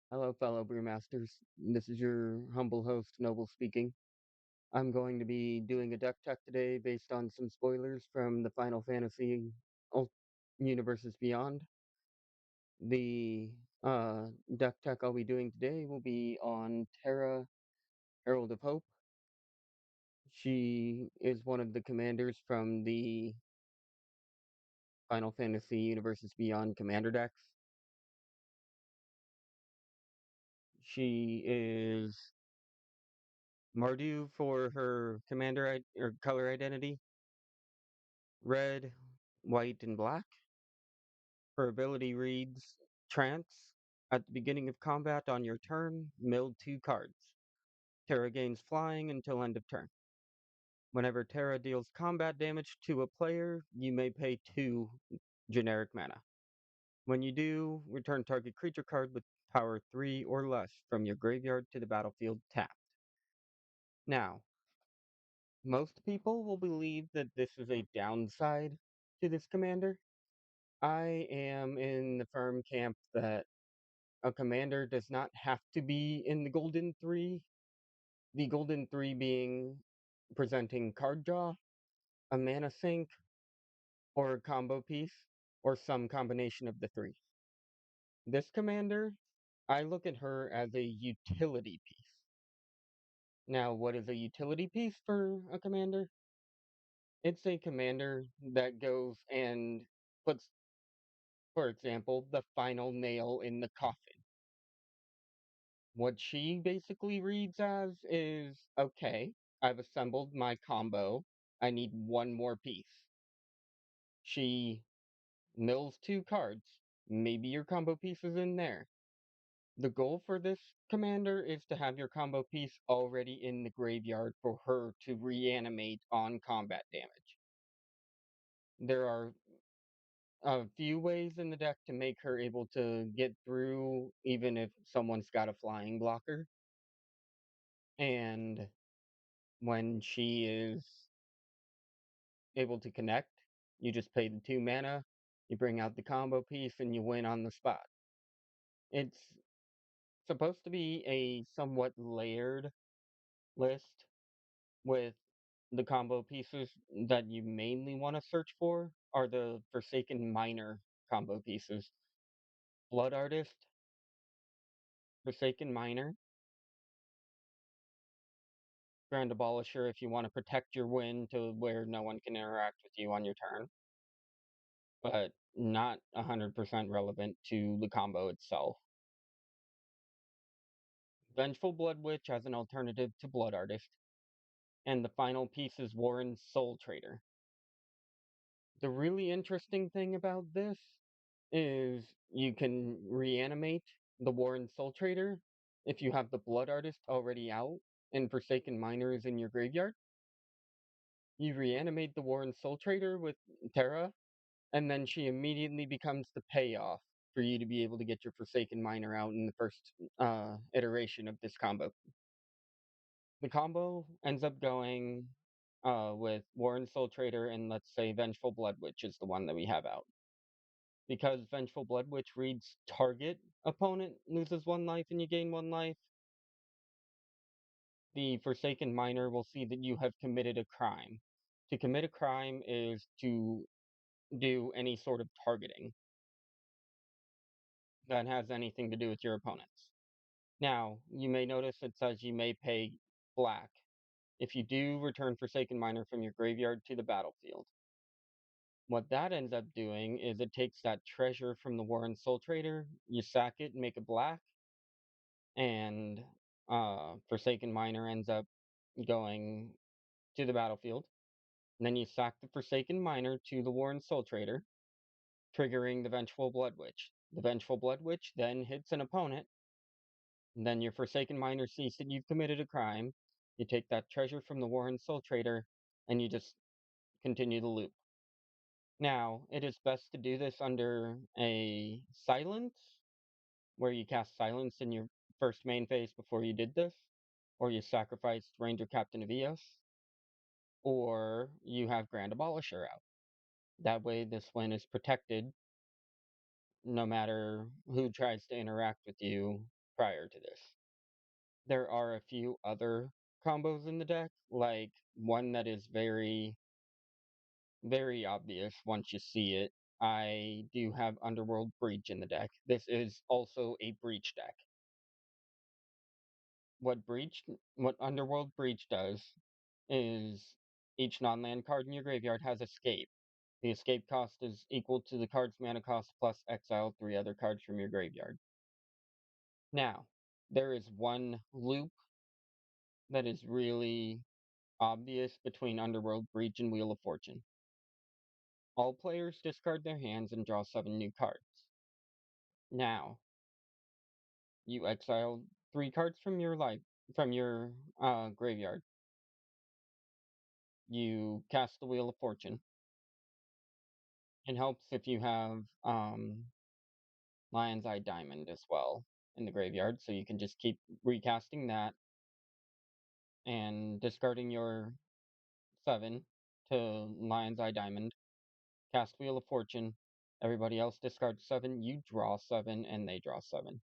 Hello, fellow brewmasters. This is your humble host, Noble speaking. I'm going to be doing a deck tech today based on some spoilers from the Final Fantasy Universes Beyond. The deck tech I'll be doing today will be on Terra, Herald of Hope. She is one of the commanders from the Final Fantasy Universes Beyond commander decks. She is Mardu for her commander or color identity. Red, white, and black. Her ability reads Trance. At the beginning of combat on your turn, mill 2 cards. Terra gains flying until end of turn. Whenever Terra deals combat damage to a player, you may pay 2 generic mana. When you do, return target creature card with power 3 or less from your graveyard to the battlefield tapped. Now, most people will believe that this is a downside to this commander. I am in the firm camp that a commander does not have to be in the Golden Three. The Golden Three being presenting card draw, a mana sink, or a combo piece, or some combination of the three. This commander, I look at her as a utility piece. Now, what is a utility piece for a commander? It's a commander that goes and puts, for example, the final nail in the coffin. What she basically reads as is, okay, I've assembled my combo. I need one more piece. She mills 2 cards. Maybe your combo piece is in there. The goal for this commander is to have your combo piece already in the graveyard for her to reanimate on combat damage. There are a few ways in the deck to make her able to get through even if someone's got a flying blocker. And when she is able to connect, you just pay the 2 mana, you bring out the combo piece, and you win on the spot. It's supposed to be a somewhat layered list with the combo pieces that you mainly want to search for are the Forsaken Miner combo pieces. Blood Artist, Forsaken Miner, Grand Abolisher if you want to protect your win to where no one can interact with you on your turn, but not 100% relevant to the combo itself. Vengeful Blood Witch as an alternative to Blood Artist, and the final piece is Warren's Soul Trader. The really interesting thing about this is you can reanimate the Warren Soul Trader if you have the Blood Artist already out and Forsaken Miner is in your graveyard. You reanimate the Warren Soul Trader with Terra, and then she immediately becomes the payoff for you to be able to get your Forsaken Miner out in the first iteration of this combo. The combo ends up going with Warren Soul Trader and let's say Vengeful Blood Witch is the one that we have out. Because Vengeful Blood Witch reads target opponent loses 1 life and you gain 1 life, the Forsaken Miner will see that you have committed a crime. To commit a crime is to do any sort of targeting that has anything to do with your opponents. Now, you may notice it says you may pay black. If you do, return Forsaken Miner from your graveyard to the battlefield. What that ends up doing is it takes that treasure from the Warren Soul Trader, you sack it and make it black, and Forsaken Miner ends up going to the battlefield. And then you sack the Forsaken Miner to the Warren Soul Trader, triggering the Vengeful Blood Witch. The Vengeful Blood Witch then hits an opponent, and then your Forsaken Miner sees that you've committed a crime. You take that treasure from the Warren Soul Trader, and you just continue the loop. Now, it is best to do this under a silence, where you cast silence in your first main phase before you did this, or you sacrificed Ranger Captain of Eos, or you have Grand Abolisher out. That way, this win is protected no matter who tries to interact with you prior to this. There are a few other combos in the deck, like one that is very, very obvious once you see it. I do have Underworld Breach in the deck. This is also a Breach deck. What Breach, what Underworld Breach does is each non-land card in your graveyard has escape. The escape cost is equal to the card's mana cost plus exile 3 other cards from your graveyard. Now, there is one loop that is really obvious between Underworld Breach and Wheel of Fortune. All players discard their hands and draw 7 new cards. Now, you exile 3 cards from your graveyard. You cast the Wheel of Fortune. It helps if you have Lion's Eye Diamond as well in the graveyard, so you can just keep recasting that and discarding your 7 to Lion's Eye Diamond, cast Wheel of Fortune, everybody else discards 7, you draw 7, and they draw 7.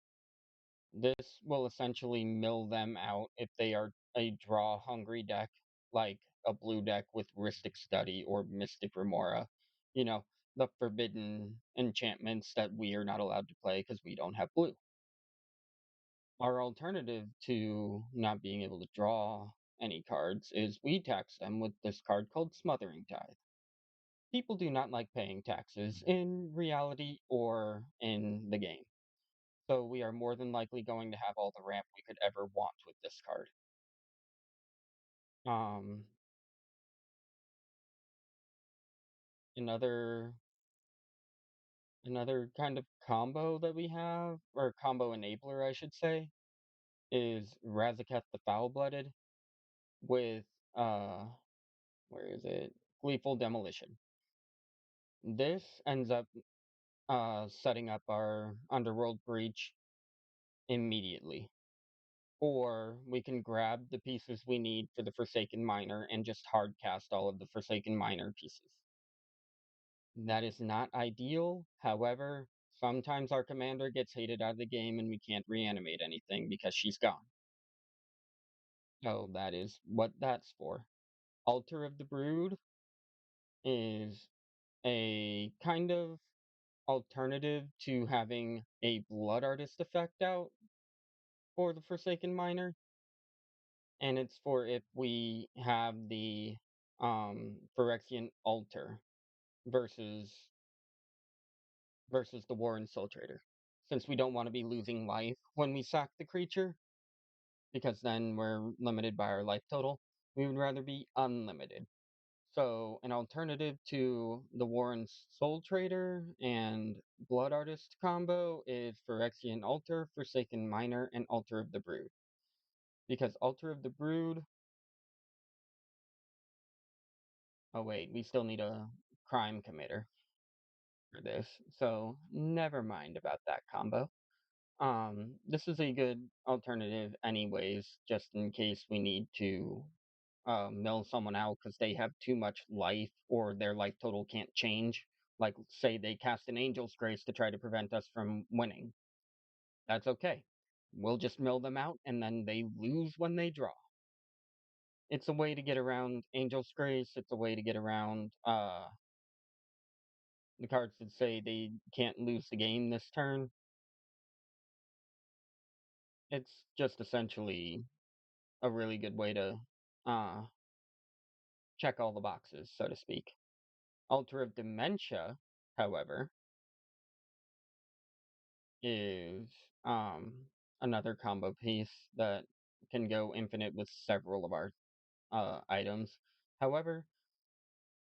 This will essentially mill them out if they are a draw-hungry deck, like a blue deck with Rhystic Study or Mystic Remora. You know, the forbidden enchantments that we are not allowed to play because we don't have blue. Our alternative to not being able to draw any cards is we tax them with this card called Smothering Tithe. People do not like paying taxes in reality or in the game. So we are more than likely going to have all the ramp we could ever want with this card. Um, another kind of combo that we have, or combo enabler, I should say, is Razaketh the Foul-Blooded with where is it? Gleeful Demolition. This ends up setting up our Underworld Breach immediately. Or we can grab the pieces we need for the Forsaken Miner and just hard cast all of the Forsaken Miner pieces. That is not ideal. However, sometimes our commander gets hated out of the game and we can't reanimate anything because she's gone. So that is what that's for. Altar of the Brood is a kind of alternative to having a Blood Artist effect out for the Forsaken Miner. And it's for if we have the Phyrexian Altar versus the Warren Soul Trader. Since we don't want to be losing life when we sack the creature, because then we're limited by our life total, we would rather be unlimited. So an alternative to the Warren Soul Trader and Blood Artist combo is Phyrexian Altar, Forsaken Miner, and Altar of the Brood. Because Altar of the Brood... Oh wait, we still need a crime committer for this, so never mind about that combo. This is a good alternative anyways, just in case we need to mill someone out because they have too much life or their life total can't change. Like, say they cast an Angel's Grace to try to prevent us from winning. That's okay. We'll just mill them out and then they lose when they draw. It's a way to get around Angel's Grace. It's a way to get around the cards that say they can't lose the game this turn. It's just essentially a really good way to check all the boxes, so to speak. Altar of Dementia, however, is another combo piece that can go infinite with several of our items. However,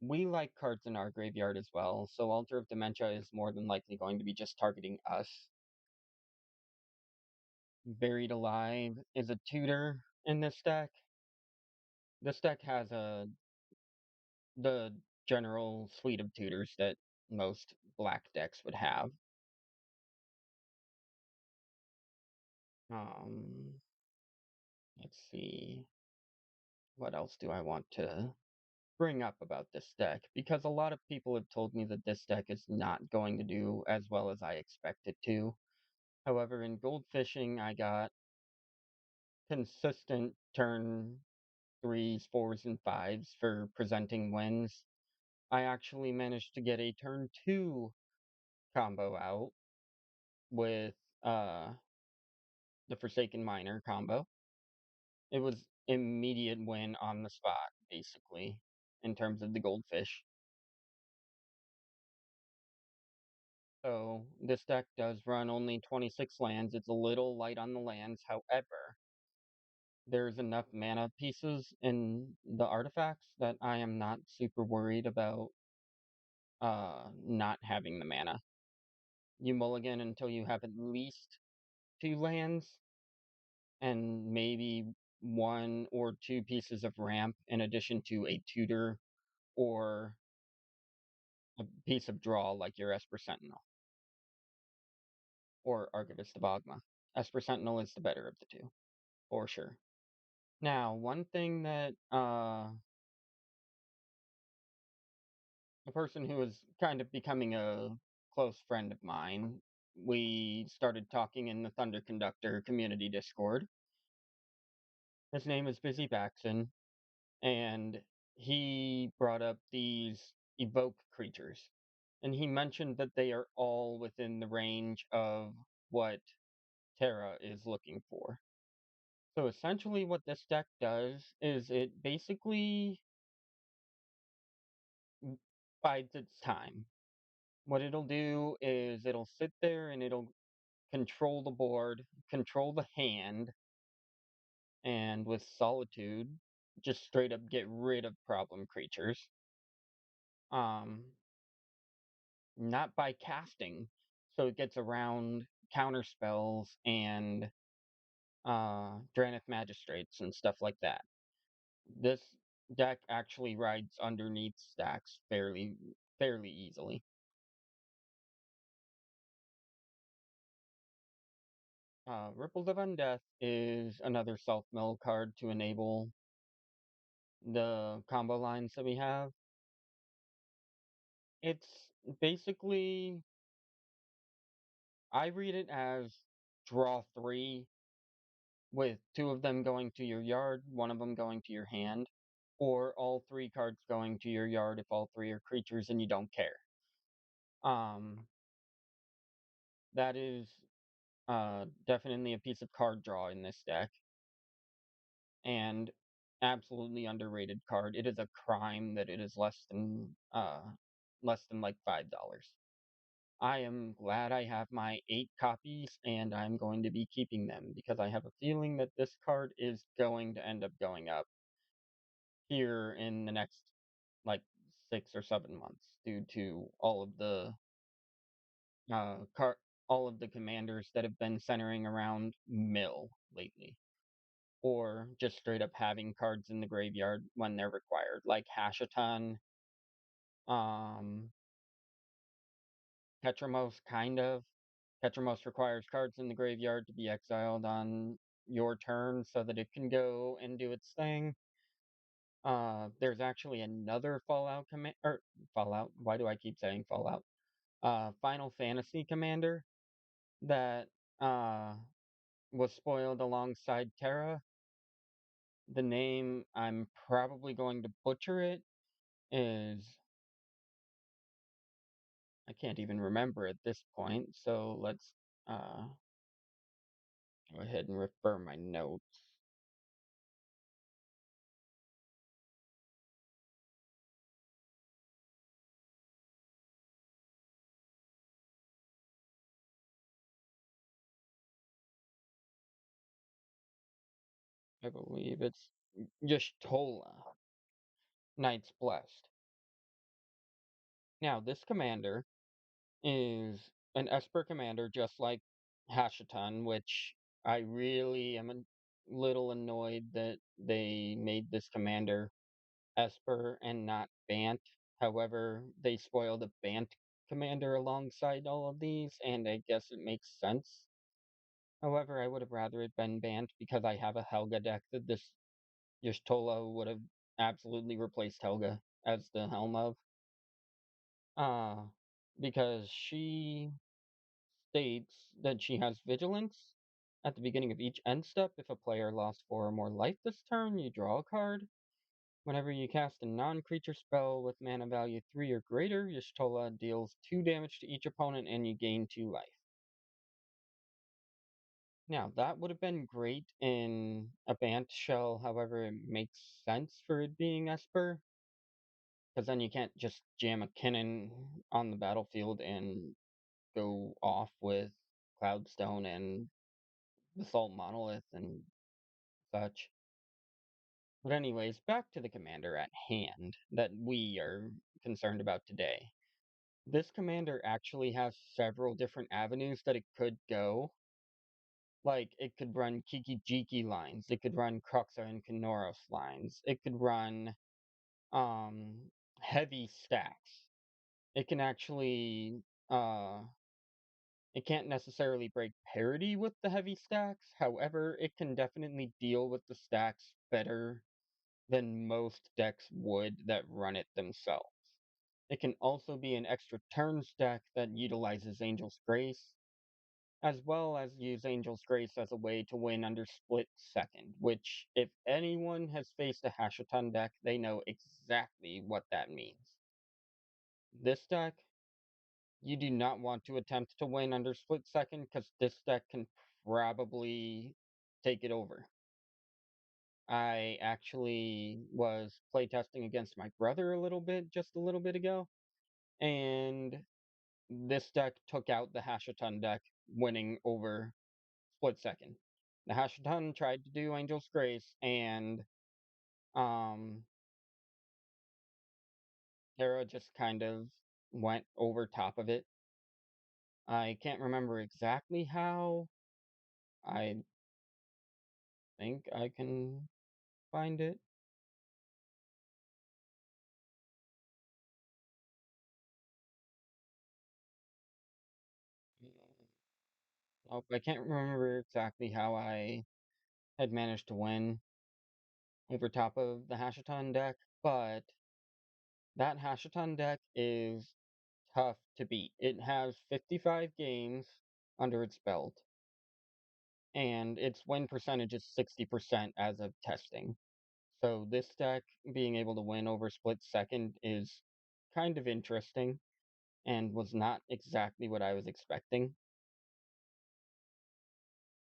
we like cards in our graveyard as well, so Altar of Dementia is more than likely going to be just targeting us. Buried Alive is a tutor in this deck. This deck has the general suite of tutors that most black decks would have. Let's see. What else do I want to bring up about this deck? Because a lot of people have told me that this deck is not going to do as well as I expect it to. However, in gold fishing, I got consistent turn threes, fours, and fives for presenting wins. I actually managed to get a turn two combo out with uh, the Forsaken Miner combo. It was immediate win on the spot, basically, in terms of the goldfish. So this deck does run only 26 lands. It's a little light on the lands. However, there's enough mana pieces in the artifacts that I am not super worried about not having the mana. You mulligan until you have at least two lands and maybe one or two pieces of ramp in addition to a tutor or a piece of draw like your Esper Sentinel or Archivist of Ogma. Esper Sentinel is the better of the two, for sure. Now, one thing that a person who is kind of becoming a close friend of mine, we started talking in the Thunder Conductor community Discord. His name is Busy Baxon, and he brought up these evoke creatures. And he mentioned that they are all within the range of what Terra is looking for. So essentially, what this deck does is it basically bides its time. What it'll do is it'll sit there and it'll control the board, control the hand, and with Solitude, just straight up get rid of problem creatures. Um, not by casting, so it gets around counter spells and Dranith Magistrates and stuff like that. This deck actually rides underneath stacks fairly easily. Ripples of Undeath is another self-mill card to enable the combo lines that we have. It's basically, I read it as draw three, with two of them going to your yard, one of them going to your hand, or all three cards going to your yard if all three are creatures and you don't care. That is definitely a piece of card draw in this deck, and absolutely underrated card. It is a crime that it is less than like $5. I am glad I have my 8 copies, and I'm going to be keeping them because I have a feeling that this card is going to end up going up here in the next like 6 or 7 months due to uh car all of the commanders that have been centering around mill lately, or just straight up having cards in the graveyard when they're required, like Hashaton, um, Petramos, kind of. Petramos requires cards in the graveyard to be exiled on your turn so that it can go and do its thing. There's actually another Fallout command, or Fallout. Why do I keep saying Fallout? Final Fantasy commander that uh was spoiled alongside Terra. The name, I'm probably going to butcher it, is, I can't even remember at this point. So let's go ahead and refer my notes. I believe it's Yashtola, Knight's Blessed. Now, this commander is an Esper commander, just like Hashaton, which I really am a little annoyed that they made this commander Esper and not Bant. However, they spoiled a Bant commander alongside all of these, and I guess it makes sense. However, I would have rather it been Bant because I have a Helga deck that this Y'shtola would have absolutely replaced Helga as the helm of. Uh, because she states that she has vigilance. At the beginning of each end step, if a player lost 4 or more life this turn, you draw a card. Whenever you cast a non-creature spell with mana value 3 or greater, Y'shtola deals 2 damage to each opponent and you gain 2 life. Now, that would have been great in a Bant shell, however, it makes sense for it being Esper, because then you can't just jam a cannon on the battlefield and go off with Cloudstone and Basalt Monolith and such. But anyways, back to the commander at hand that we are concerned about today. This commander actually has several different avenues that it could go. Like, it could run Kiki Jiki lines, it could run Kruxa and Kenoros lines, it could run heavy stacks. It can actually it can't necessarily break parity with the heavy stacks, however, it can definitely deal with the stacks better than most decks would that run it themselves. It can also be an extra turn stack that utilizes Angel's Grace, as well as use Angel's Grace as a way to win under split second, which, if anyone has faced a Hashaton deck, they know exactly what that means. This deck, you do not want to attempt to win under split second, because this deck can probably take it over. I actually was playtesting against my brother just a little bit ago, and this deck took out the Hashaton deck, winning over split second. The Hashaton tried to do Angel's Grace, and Terra just kind of went over top of it. I can't remember exactly how. I think I can find it. Nope, I can't remember exactly how I had managed to win over top of the Hashaton deck, but that Hashaton deck is tough to beat. It has 55 games under its belt, and its win percentage is 60% as of testing. So this deck being able to win over split second is kind of interesting and was not exactly what I was expecting.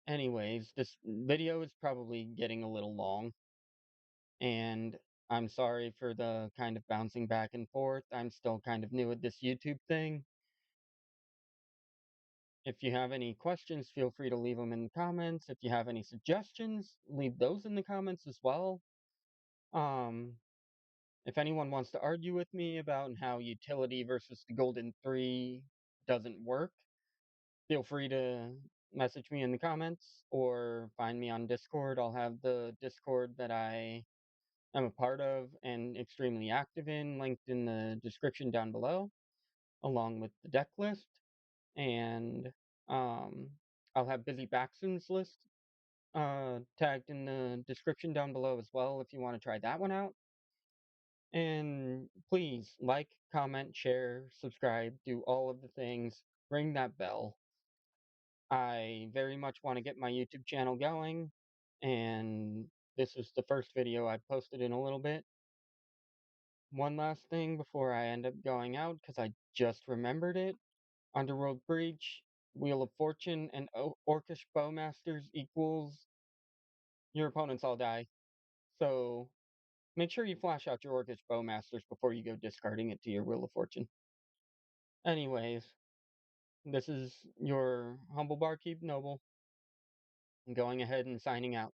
Anyways, this video is probably getting a little long, and I'm sorry for the kind of bouncing back and forth. I'm still kind of new at this YouTube thing. If you have any questions, feel free to leave them in the comments. If you have any suggestions, leave those in the comments as well. If anyone wants to argue with me about how utility versus the Golden 3 doesn't work, feel free to message me in the comments or find me on Discord. I'll have the Discord that I am a part of and extremely active in linked in the description down below, along with the deck list. And I'll have Busy Baxton's list tagged in the description down below as well if you want to try that one out. And please like, comment, share, subscribe, do all of the things, ring that bell. I very much want to get my YouTube channel going, and this is the first video I've posted in a little bit. One last thing before I end up going out, because I just remembered it. Underworld Breach, Wheel of Fortune, and Orcish Bowmasters equals your opponents all die. So make sure you flash out your Orcish Bowmasters before you go discarding it to your Wheel of Fortune. Anyways, this is your humble barkeep Noble, going ahead and signing out.